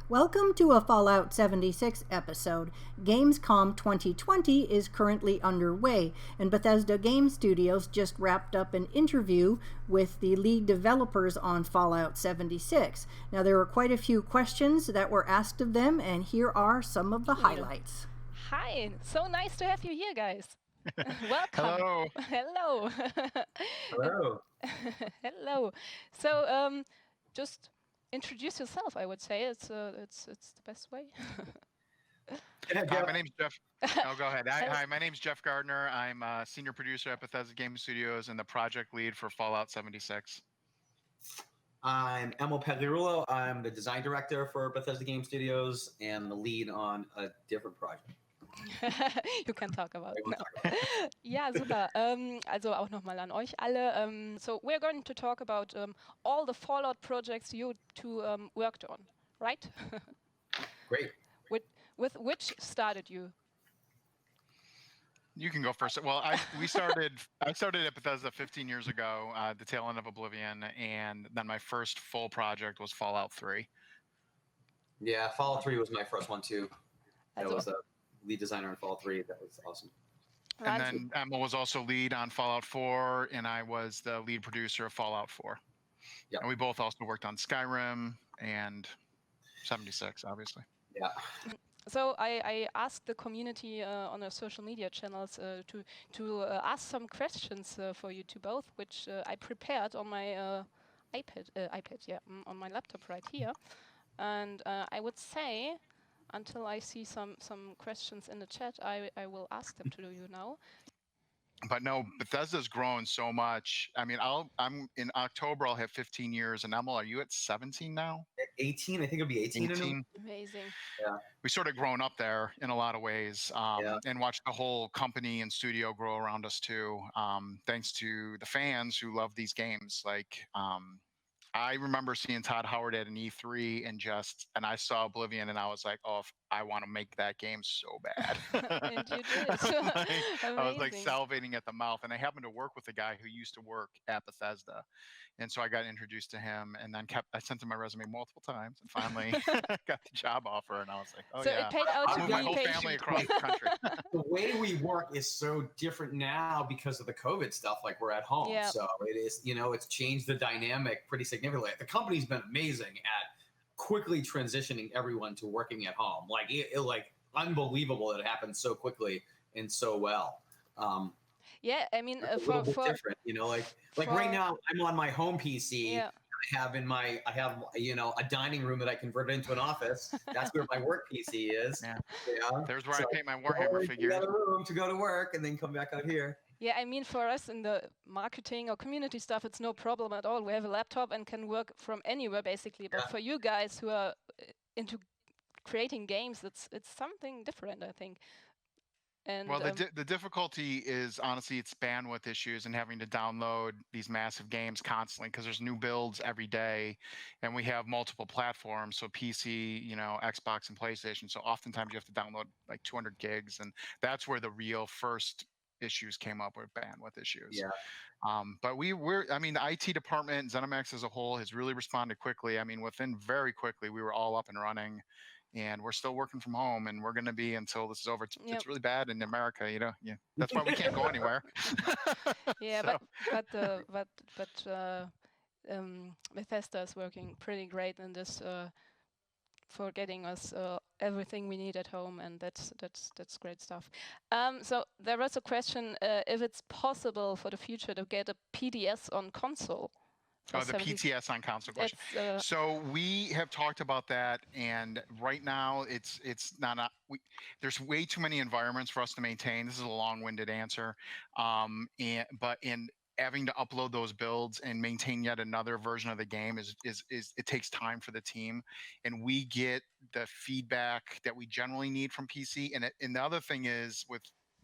Welcome to a Fallout 76 episode. Gamescom 2020 is currently underway, and Bethesda Game Studios just wrapped up an interview with the lead developers on Fallout 76. Now, there were quite a few questions that were asked of them, and here are some of the highlights. Hi, so nice to have you here, guys. Welcome. Hello. Hello. Hello. Hello. So, just introduce yourself. I would say it's the best way. Hi, my name's Jeff. Oh, go ahead. Hi, my name's Jeff Gardner. I'm a senior producer at Bethesda Game Studios and the project lead for Fallout 76. I'm Emil Pedrirulo. I'm the design director for Bethesda Game Studios and the lead on a different project. You can talk about it. No. Ja, super. Also auch nochmal an euch alle. So we're going to talk about all the Fallout projects you two worked on, right? Great. With which started you? You can go first. Well, I started at Bethesda 15 years ago, the tail end of Oblivion, and then my first full project was Fallout 3. Yeah, Fallout 3 was my first one too. I Also, was a lead designer on Fallout 3. That was awesome. And then Emma was also lead on Fallout 4, and I was the lead producer of Fallout 4. Yep. And we both also worked on Skyrim and 76, obviously. Yeah. So I asked the community on our social media channels to ask some questions for you two both, which I prepared on my iPad, yeah, on my laptop right here. And I would say, until I see some questions in the chat, I will ask them to you now. But no, Bethesda's grown so much. I mean, I'm in October, I'll have 15 years. And Emil, are you at 17 now? 18, I think it'll be 18. 18. Amazing. Yeah. We sort of grown up there in a lot of ways, and watched the whole company and studio grow around us too. Thanks to the fans who love these games. Like, I remember seeing Todd Howard at an E3 and I saw Oblivion and I was like, oh, I want to make that game so bad. And you did. I was like Amazing. salivating at the mouth. And I happened to work with a guy who used to work at Bethesda. And so I got introduced to him and then I sent him my resume multiple times and finally got the job offer. And I was like, oh So yeah. it paid out to I moved be my whole patient. family across the country. The way we work is so different now because of the COVID stuff. Like, we're at home. Yeah. So it is, it's changed the dynamic pretty significantly. The company's been amazing at quickly transitioning everyone to working at home. Like, it unbelievable that it happened so quickly and so well. Yeah, I mean, It's a little bit different, like right now I'm on my home PC. Yeah. I have a dining room that I converted into an office. That's where my work PC is. Yeah. Yeah. There's where I paint my Warhammer figures. Another room to go to work and then come back out here. Yeah, I mean, for us in the marketing or community stuff, it's no problem at all. We have a laptop and can work from anywhere, basically. But for you guys who are into creating games, it's something different, I think. And well, the difficulty is honestly it's bandwidth issues and having to download these massive games constantly because there's new builds every day, and we have multiple platforms, so PC, Xbox, and PlayStation. So oftentimes you have to download like 200 gigs, and that's where the real first issues came up with bandwidth issues. Yeah. But the IT department, ZeniMax as a whole, has really responded quickly. I mean, very quickly, we were all up and running. And we're still working from home, and we're going to be until this is over. It's really bad in America, Yeah, that's why we can't go anywhere. Yeah, but Bethesda is working pretty great in this for getting us everything we need at home, and that's great stuff. So there was a question if it's possible for the future to get a PDS on console. Oh, the PTS on console question. That's, So we have talked about that, and right now it's not. There's way too many environments for us to maintain. This is a long-winded answer, but in having to upload those builds and maintain yet another version of the game is it takes time for the team, and we get the feedback that we generally need from PC. And the other thing is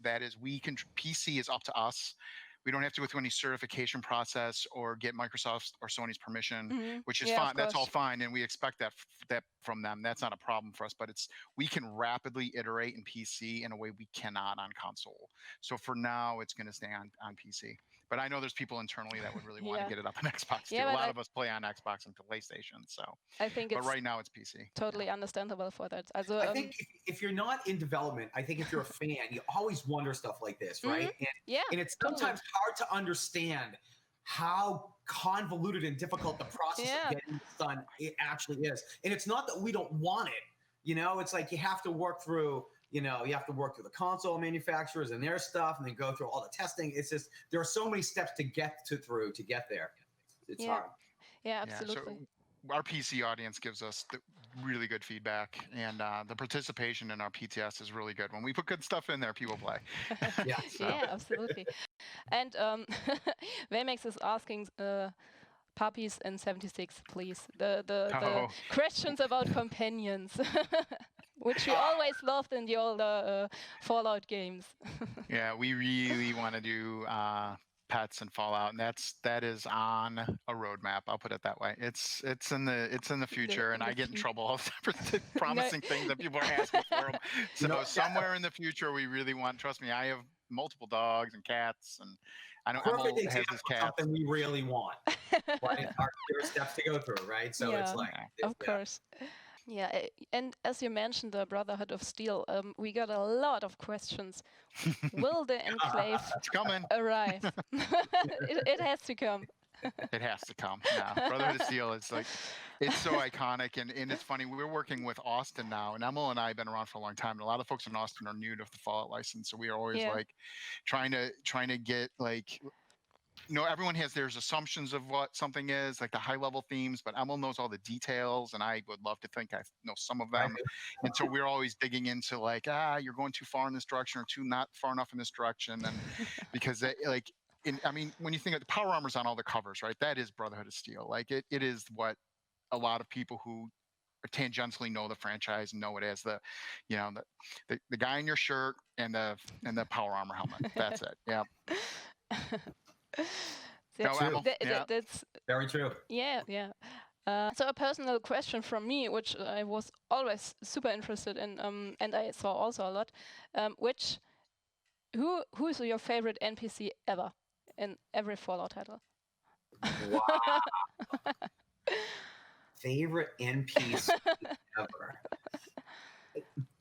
PC is up to us. We don't have to go through any certification process or get Microsoft's or Sony's permission, which is fine. That's all fine, and we expect that from them. That's not a problem for us. But we can rapidly iterate in PC in a way we cannot on console. So for now, it's going to stay on PC. But I know there's people internally that would really want to Yeah. get it up on Xbox too. Yeah, A but lot of us play on Xbox and PlayStation, so. I think But it's right now it's PC. totally understandable for that. Also, I think if you're not in development, I think if you're a fan, you always wonder stuff like this, right? yeah, And it's totally. sometimes hard to understand how convoluted and difficult the process of getting this done it actually is. And it's not that we don't want it, it's like you have to work through, you have to work through the console manufacturers and their stuff, and then go through all the testing. It's just there are so many steps to get through to get there. It's hard. Yeah, absolutely. So our PC audience gives us really good feedback, and the participation in our PTS is really good. When we put good stuff in there, people play. Yeah, yeah, absolutely. And Vamex is asking puppies and 76, please. The questions about companions, which we always loved in the older Fallout games. Yeah, we really want to do pets and Fallout, and that is on a roadmap. I'll put it that way. It's in the future, and I get in trouble all the time for promising things that people are asking for them. So somewhere in the future, we really want. Trust me, I have multiple dogs and cats, and I know perfect Emil has his cat. Something we really want. But there are steps to go through, right? So it's like, of course. Yeah, and as you mentioned, the Brotherhood of Steel, we got a lot of questions. Will the Enclave arrive? it has to come. It has to come. Yeah, Brotherhood of Steel is like, it's so iconic, and it's funny. We're working with Austin now, and Emil and I have been around for a long time, and a lot of folks in Austin are new to the Fallout license, so we are always like trying to get like. Everyone has their assumptions of what something is, like the high level themes, but Emil knows all the details, and I would love to think I know some of them. And so we're always digging into like, you're going too far in this direction, or too not far enough in this direction. And because when you think of the power armors on all the covers, right, that is Brotherhood of Steel. Like it is what a lot of people who tangentially know the franchise and know it as the guy in your shirt and the power armor helmet. That's it. Yeah. That's very true. Yeah. So a personal question from me, which I was always super interested in, and I saw also a lot. Who is your favorite NPC ever in every Fallout title? Wow. Favorite NPC ever.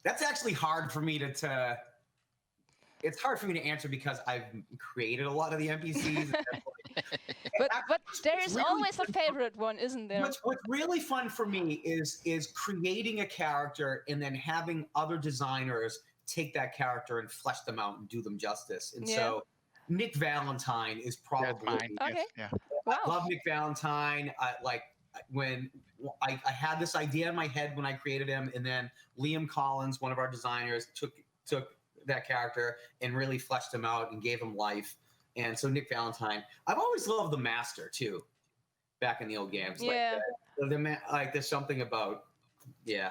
That's actually hard for me to. It's hard for me to answer because I've created a lot of the NPCs. but there is really always a favorite one, isn't there? What's really fun for me is creating a character and then having other designers take that character and flesh them out and do them justice. And so Nick Valentine is probably okay. Yeah. Wow. I love Nick Valentine. When I had this idea in my head when I created him, and then Liam Collins, one of our designers, took that character and really fleshed him out and gave him life. And so Nick Valentine. I've always loved the Master too, back in the old games. Yeah. There's something about I'm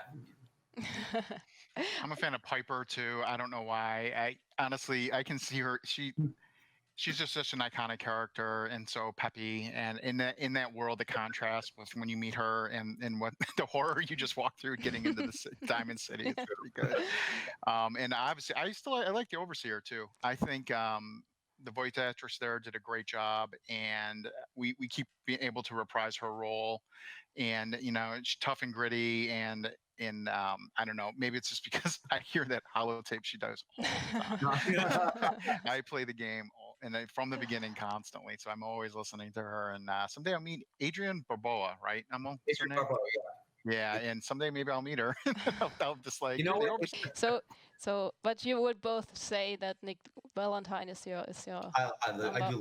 a fan of Piper too. I don't know why. I can see her. She's just such an iconic character, and so peppy. And in that world, the contrast with when you meet her and what the horror you just walk through getting into the Diamond City is really good. And obviously, I like the Overseer too. I think the voice actress there did a great job, and we keep being able to reprise her role. And it's tough and gritty, and I don't know, maybe it's just because I hear that holotape she does all the time. I play the game from the beginning constantly, so I'm always listening to her. And someday I'll meet Adrian Barboa, right? Adrian Barboa, yeah, and someday maybe I'll meet her. I'll just like but you would both say that Nick Valentine is your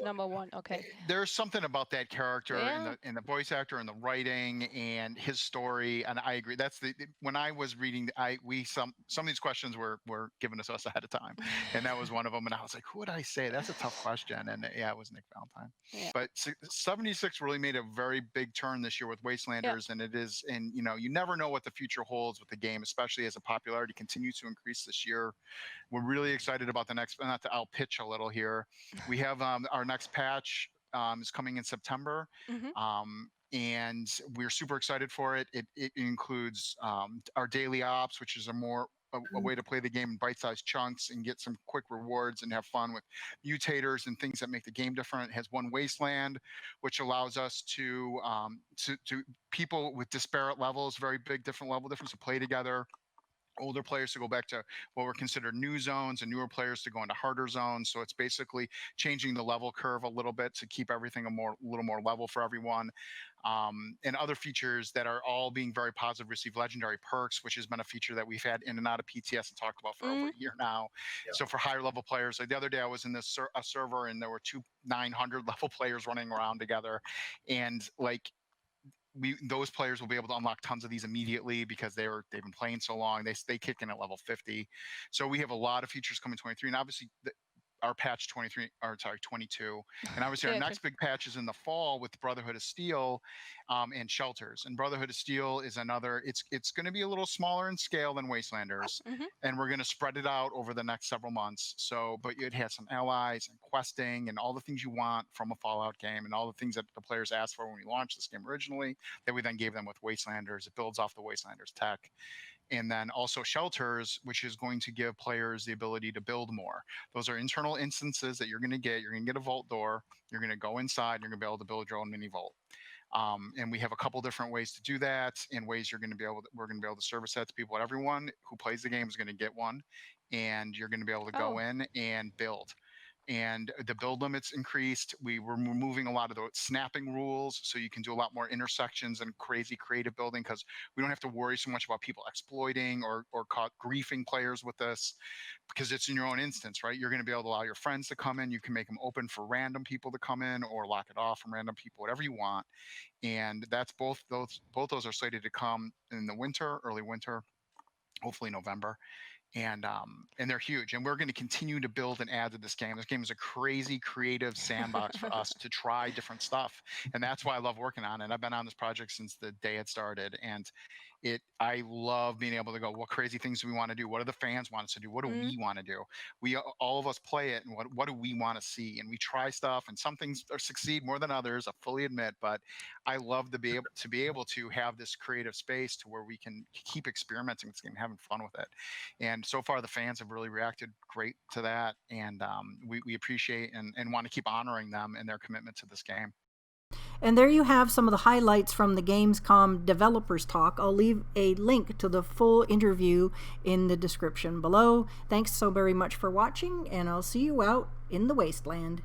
number one. Okay. There's something about that character and the voice actor and the writing and his story, and I agree. That's when I was reading, some of these questions were given to us ahead of time, and that was one of them. And I was like, who would I say? That's a tough question. And it was Nick Valentine. Yeah. But 76 really made a very big turn this year with Wastelanders, and it is, and you never know what the future holds with the game, especially as the popularity continues to increase this year. We're really excited about the next. I'll pitch a little here. We have our next patch is coming in September, and we're super excited for it. It includes our daily ops, which is a more a way to play the game in bite-sized chunks and get some quick rewards and have fun with mutators and things that make the game different. It has one wasteland, which allows us to people with disparate levels, very big different level difference, to play together. Older players to go back to what were considered new zones, and newer players to go into harder zones. So it's basically changing the level curve a little bit to keep everything a little more level for everyone. And other features that are all being very positive receive legendary perks, which has been a feature that we've had in and out of PTS and talked about for over a year now. Yeah. So for higher level players, like the other day I was in this a server and there were two 900 level players running around together, and like those players will be able to unlock tons of these immediately because they've been playing so long. They kick in at level 50. So we have a lot of features coming 23, and obviously our patch 22, and obviously our next big patch is in the fall with Brotherhood of Steel and Shelters. And Brotherhood of Steel is another. It's going to be a little smaller in scale than Wastelanders, and we're going to spread it out over the next several months. So, but it has some allies and questing and all the things you want from a Fallout game, and all the things that the players asked for when we launched this game originally that we then gave them with Wastelanders. It builds off the Wastelanders tech. And then also Shelters, which is going to give players the ability to build more. Those are internal instances that you're going to get. You're going to get a vault door. You're going to go inside. You're going to be able to build your own mini vault. And we have a couple different ways to do that, and ways we're going to be able to service that to people. Everyone who plays the game is going to get one, and you're going to be able to go in and build. And the build limits increased. We were removing a lot of the snapping rules, so you can do a lot more intersections and crazy creative building, because we don't have to worry so much about people exploiting or griefing players with this, because it's in your own instance, right? You're going to be able to allow your friends to come in. You can make them open for random people to come in, or lock it off from random people, whatever you want. And that's both those are slated to come in the winter, early winter, hopefully November. And they're huge, and we're going to continue to build and add to this game. This game is a crazy creative sandbox for us to try different stuff, and that's why I love working on it. I've been on this project since the day it started, and I love being able to go, what crazy things do we want to do? What do the fans want us to do? What do we want to do? All of us play it, and what do we want to see? And we try stuff, and some things succeed more than others, I fully admit, but I love to be able to have this creative space to where we can keep experimenting with this game, having fun with it. And so far the fans have really reacted great to that, and we appreciate and want to keep honoring them and their commitment to this game. And there you have some of the highlights from the Gamescom developers talk. I'll leave a link to the full interview in the description below. Thanks so very much for watching, and I'll see you out in the wasteland.